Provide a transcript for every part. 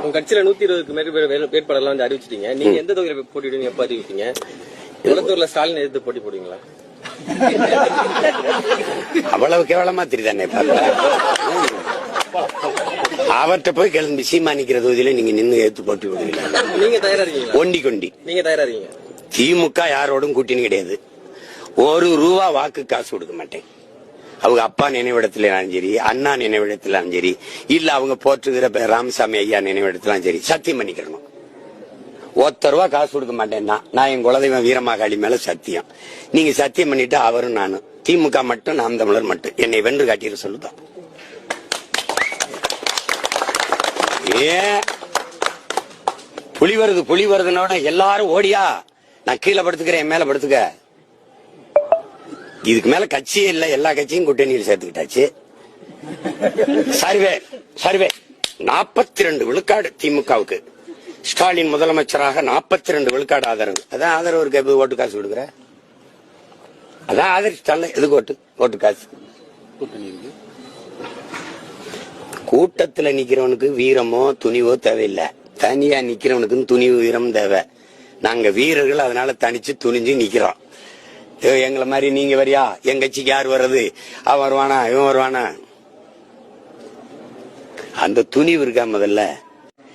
உங்க கட்சியில 120க்கு மேற்பட்ட வேட்பாளர்லாம் வந்து அறிவிச்சிட்டீங்க. நீங்க எந்த தொகுதியில போட்டிடுவீங்க? எப்ப அறிவிப்பீங்க? குளத்தூர்ல ஸ்டாலின் எதிர்த்து போட்டி போடுவீங்களா? அவ்வளவு கேவலமா தெரியுதானே அவர்கிட்ட போய் கிளம்பி சீமா நிக்கிற தொகுதியில நீங்க நின்று எடுத்து போட்டி போடுவீங்களா? நீங்க தயாரா இருக்கீங்களா? ஒண்டி கொண்டி நீங்க தயாரா இருக்கீங்க? திமுக யாரோடும் கூட்டணி கிடையாது. ₹1 வாக்கு காசு கொடுக்க மாட்டேன். அவங்க அப்பா நினைவிடத்திலும் சரி, அண்ணா நினைவிடத்திலும் சரி, இல்ல அவங்க போற்றுகிற ராமசாமி ஐயா நினைவிடத்திலும் சரி, சத்தியம் பண்ணிக்கிறணும். ₹1 காசு கொடுக்க மாட்டேன்னா நான் என் குலதெய்வம் வீரமாகாளி மேல சத்தியம். நீங்க சத்தியம் பண்ணிட்டு அவரும் நானும் திமுக மட்டும் நாம் தமிழர் மட்டும் என்னை வென்று காட்டிட சொல்லுதான். ஏன் புலி வருதுனோட எல்லாரும் ஓடியா நான் கீழே படுத்துக்கிறேன், என் மேல படுத்துக்க. இதுக்கு மேல கட்சியே இல்ல, எல்லா கட்சியும் கூட்டணியில் சேர்த்துக்கிட்டாச்சு. சர்வே 42 விழுக்காடு திமுகவுக்கு. ஸ்டாலின் முதலமைச்சராக 42 விழுக்காடு ஆதரவு. அதான் ஆதரவு இருக்கு. ஓட்டு காசு கொடுக்குற அதான் ஆதரிச்சிட்டால. எதுக்கு ஓட்டு காசு? கூட்டத்துல நிக்கிறவனுக்கு வீரமோ துணிவோ தேவையில்லை. தனியா நிக்கிறவனுக்கு துணிவு வீரம் தேவை. நாங்க வீரர்கள், அதனால தனிச்சு துணிஞ்சு நிக்கிறோம். எங்களை மாதிரி நீங்க வரியா? எங்க கட்சிக்கு யார் வர்றது? அவன் வருவானா, இவன் வருவானா? அந்த துணிவு இருக்கா முதல்ல?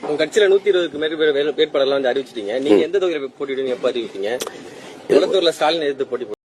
உங்க கட்சியில 120க்கு மேற்பட்ட வேட்பாளர்லாம் வந்து அறிவிச்சிட்டீங்க. நீங்க எந்த தொகுதியில போட்டிடுவீங்க? எப்ப அறிவிப்பீங்க? குளத்தூர்ல ஸ்டாலின் எதிர்த்து போட்டி